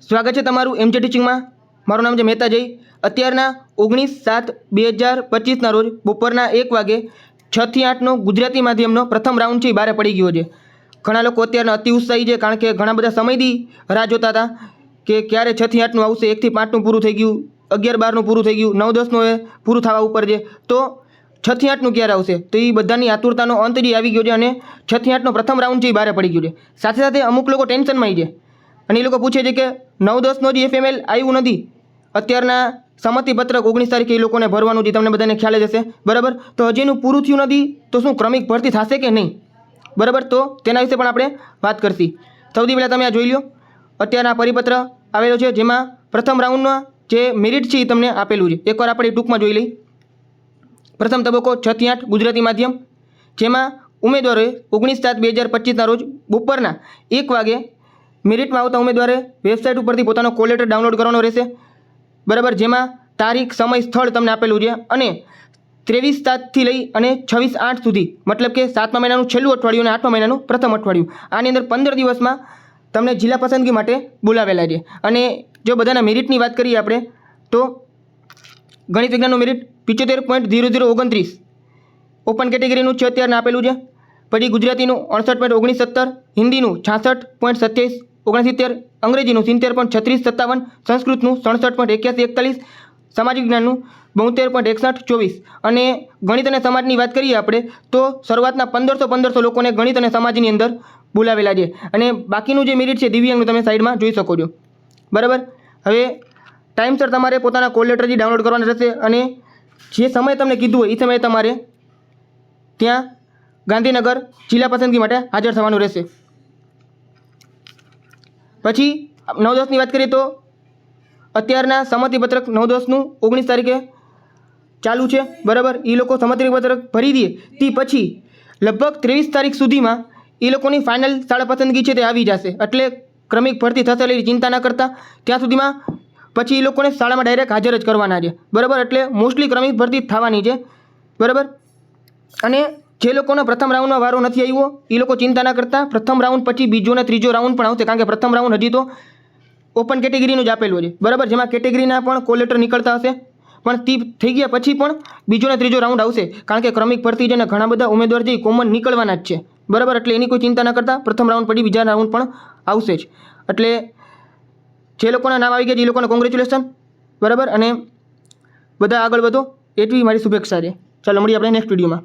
સ્વાગત છે તમારું એમજે ટીચિંગમાં। મારું નામ છે મહેતા જય। અત્યારના 19/7/2025ના રોજ બપોરના 1 વાગે 6 થી 8નો ગુજરાતી માધ્યમનો પ્રથમ રાઉન્ડ છે એ બહાર પડી ગયો છે। ઘણા લોકો અત્યારના અતિ ઉત્સાહી છે, કારણ કે ઘણા બધા સમયથી રાહ જોતા હતા કે ક્યારે 6 થી 8નું આવશે। 1 થી 5નું પૂરું થઈ ગયું, 11-12નું પૂરું થઈ ગયું, 9-10નું હવે પૂરું થવા ઉપર છે, તો 6 થી 8નું ક્યારે આવશે? તો એ બધાની આતુરતાનો અંત જે આવી ગયો છે અને 6 થી 8નો પ્રથમ રાઉન્ડ છે એ બહાર પડી ગયો છે। સાથે સાથે અમુક લોકો ટેન્શનમાં છે અને એ લોકો પૂછે છે કે 9-10નો જે FML આવ્યું નથી, અત્યારના સંમતિપત્રક 19 તારીખે એ લોકોને ભરવાનું છે, તમને બધાને ખ્યાલ જ હશે, બરાબર? તો હજી એનું પૂરું થયું નથી, તો શું ક્રમિક ભરતી થશે કે નહીં, બરાબર? તો તેના વિશે પણ આપણે વાત કરશી। સૌથી પહેલાં તમે આ જોઈ લો, અત્યારના પરિપત્ર આવેલો છે, જેમાં પ્રથમ રાઉન્ડમાં જે મેરિટ છે એ તમને આપેલું છે। એકવાર આપણે ટૂંકમાં જોઈ લઈ। પ્રથમ તબક્કો 6 થી 8 ગુજરાતી માધ્યમ, જેમાં ઉમેદવારોએ 19/7/2025ના રોજ બપોરના 1 વાગે મેરિટમાં આવતા ઉમેદવારે વેબસાઇટ ઉપરથી પોતાનો કોલ લેટર ડાઉનલોડ કરવાનો રહેશે, બરાબર? જેમાં તારીખ, સમય, સ્થળ તમને આપેલું છે અને 23/7થી લઈ અને 26/8 સુધી, મતલબ કે 7મા મહિનાનું છેલ્લું અઠવાડિયું અને 8મા મહિનાનું પ્રથમ અઠવાડિયું, આની અંદર 15 દિવસમાં તમને જિલ્લા પસંદગી માટે બોલાવેલા છે। અને જો બધાના મેરિટની વાત કરીએ આપણે, તો ગણિત વિજ્ઞાનનું મેરિટ 75.0029 ઓપન કેટેગરીનું છે અત્યારના આપેલું છે। પછી ગુજરાતીનું 68.1970, હિન્દીનું 66.2769, અંગ્રેજીનું 70.3657, સંસ્કૃતનું 67.8141, સામાજિક વિજ્ઞાનનું 72.6124 અને ગણિત અને સમાજની વાત કરીએ આપણે, તો શરૂઆતના 1500 લોકોને ગણિત અને સમાજની અંદર બોલાવેલા છે। અને બાકીનું જે મેરિટ છે દિવ્યાંગનું તમે સાઈડમાં જોઈ શકો છો, બરાબર? હવે ટાઈમસર તમારે પોતાના કોલ લેટર જે ડાઉનલોડ કરવાના રહેશે અને જે સમય તમને કીધું હોય એ સમયે તમારે ત્યાં ગાંધીનગર જિલ્લા પસંદગી માટે હાજર થવાનું રહેશે। પછી 9-10ની વાત કરીએ તો અત્યારના સંમતિપત્રક 9-10નું 19 તારીખે ચાલુ છે, બરાબર? એ લોકો સંમતિપત્રક ભરી દે તે પછી લગભગ 23 તારીખ સુધીમાં એ લોકોની ફાઇનલ શાળા પસંદગી છે તે આવી જશે, એટલે ક્રમિક ભરતી થશે એટલે ચિંતા ના કરતા। ત્યાં સુધીમાં પછી એ લોકોને શાળામાં ડાયરેક્ટ હાજર જ કરવાના છે, બરાબર? એટલે મોસ્ટલી ક્રમિક ભરતી થવાની છે, બરાબર? અને જે લોકોનો પ્રથમ રાઉન્ડમાં વારો નથી આવ્યો એ લોકો ચિંતા ના કરતા, પ્રથમ રાઉન્ડ પછી બીજો અને ત્રીજો રાઉન્ડ પણ આવશે, કારણ કે પ્રથમ રાઉન્ડ હજી તો ઓપન કેટેગરીનું જ આપેલું છે, બરાબર? જેમાં કેટેગરીના પણ કોલ લેટર નીકળતા હશે, પણ તે થઈ ગયા પછી પણ બીજો અને ત્રીજો રાઉન્ડ આવશે, કારણ કે ક્રમિક ભરતી છે અને ઘણા બધા ઉમેદવાર છે એ કોમન નીકળવાના જ છે, બરાબર? એટલે એની કોઈ ચિંતા ના કરતા, પ્રથમ રાઉન્ડ પછી બીજા રાઉન્ડ પણ આવશે જ। એટલે જે લોકોના નામ આવી ગયા છે એ લોકોને કોંગ્રેચ્યુલેશન, બરાબર? અને બધા આગળ વધો એટલી મારી શુભેચ્છા છે। ચાલો મળીએ આપણે નેક્સ્ટ વિડીયોમાં।